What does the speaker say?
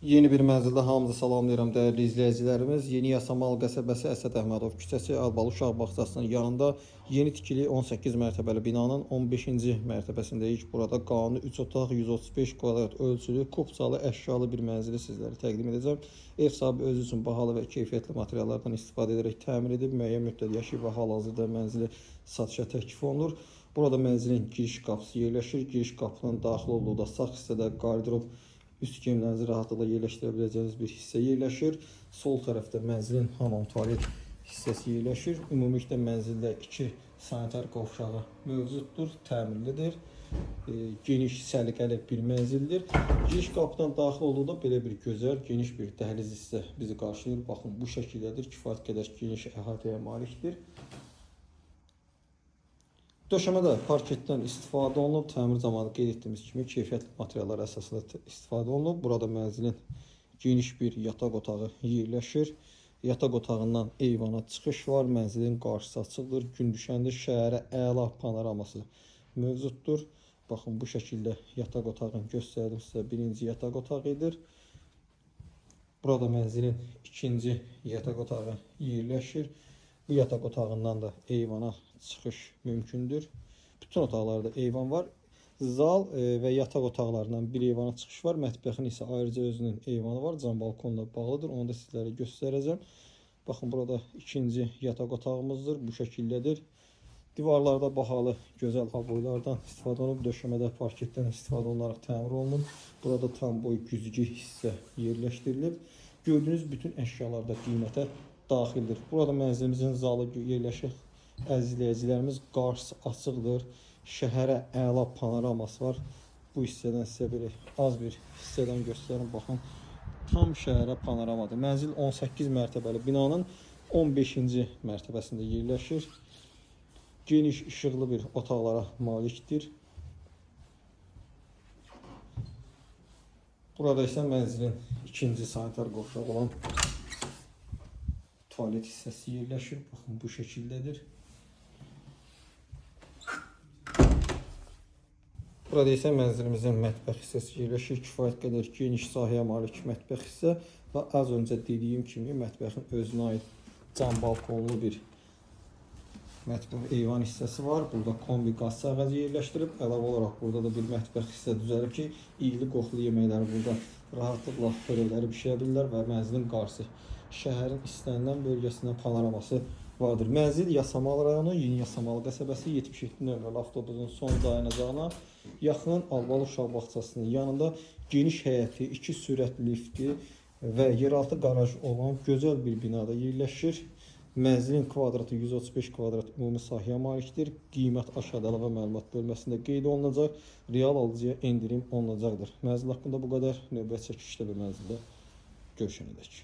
Yeni bir mənzildə hamınızı salamlayıram dəyərli izləyicilərimiz. Yeni Yasamal qəsəbəsi Əsəd Əhmədov küçəsi Albalı Uşaq bağçasının yanında yeni tikili 18 mərtəbəli binanın 15-ci mərtəbəsindəyik. Burada qanuni 3 otaq, 135 kvadrat ölçülü, kupçalı, əşyalı bir mənzili sizlərə təqdim edəcəm. Ev sahibi özü üçün bahalı və keyfiyyətli materiallardan istifadə edərək təmir edib, müəyyən müddət yaşayıb və hal-hazırda mənzili satışa təklif olunur. Burada mənzilin giriş qapısı yerləşir. Giriş qapının daxil olduğu da sağ hissədə qardirob üst geyimlərinizi rahatlıqla yerləşdirə biləcəyiniz bir hissə yerləşir. Sol tərəfdə mənzilin hamam tualet hissəsi yerləşir. Ümumilikdə mənzildə 2 sanitar qovşağı mövcuddur, təmirlidir. Geniş, səliqəli bir mənzildir. Giriş qapıdan daxil olduqda belə bir gözəl, geniş bir dəhliz hissə bizi qarşılayır. Baxın, bu şəkildədir, kifayət qədər geniş əhatəyə malikdir. Döşəmədə parketdən istifadə olunub, təmir zamanı qeyd etdiyimiz kimi keyfiyyətli materiallar əsasında istifadə olunub. Burada mənzilin geniş bir yataq otağı yerləşir. Yataq otağından eyvana çıxış var. Mənzilin qarşısı açıqdır. Gün düşəndə şəhərə əla panoraması mövcuddur. Baxın, bu şəkildə yataq otağını göstərdim sizə. Birinci yataq otağıdır. Burada mənzilin ikinci yataq otağı yerləşir. Bu yataq otağından da eyvana çıxış mümkündür. Bütün otaqlarda eyvan var. Zal və yataq otaqlarından bir eyvana çıxış var. Mətbəxin isə ayrıca özünün eyvanı var. Cam balkonla bağlıdır. Onu da sizlərə göstərəcəm. Baxın, burada ikinci yataq otağımızdır. Bu şəkildədir. Divarlarda bahalı, gözəl aboylardan istifadə olunub. Döşəmədə parketdən istifadə olunaraq təmir olunub. Burada tam boy güzgü hissə yerləşdirilib. Gördüyünüz bütün əşyalar da qiymətə daxildir. Burada mənzilimizin zalı yerləşir. Əziz izləyicilərimiz, qarşısı açıqdır. Şəhərə əla panoraması var. Bu hissədən sizə belə az bir hissədən göstərim. Baxın, tam şəhərə panoramadır. Mənzil 18 mərtəbəli binanın 15-ci mərtəbəsində yerləşir. Geniş, işıqlı bir otaqlara malikdir. Burada isə mənzilin ikinci sanitar qovşağı olan tualet hissəsi yerləşir. Baxın, bu şəkildədir. Burada isə mənzilimizin mətbəx hissəsi yerləşir. Kifayət qədər geniş sahəyə malik mətbəx hissə və az öncə dediyim kimi mətbəxin özünə aid cam balkonlu bir mətbəx eyvan hissəsi var. Burada kombi qaz sağacı yerləşdirib. Əlavə olaraq burada da bir mətbəx hissə düzəlib ki, iyili qoxulu yeməkləri burada rahatlıqla xörəkləri bişirə bilirlər və mənzilin qarşısı şəhərin istənilən bölgəsindən panoraması vardır. Mənzil Yasamal rayonu, Yeni Yasamal qəsəbəsi 77 nömrəli avtobusun son dayanacağına yaxın Albalı Uşaq bağçasının yanında geniş həyəti, 2 sürətli lifti və yeraltı qaraj olan gözəl bir binada yerləşir. Mənzilin kvadratı 135 kvadrat ümumi sahəyə malikdir. Qiymət aşağıda əlavə məlumat bölməsində qeyd olunacaq. Real alıcıya endirim olunacaqdır. Mənzil haqqında bu qədər. Növbəti çəkilişdə bir mənzildə görüşənədək.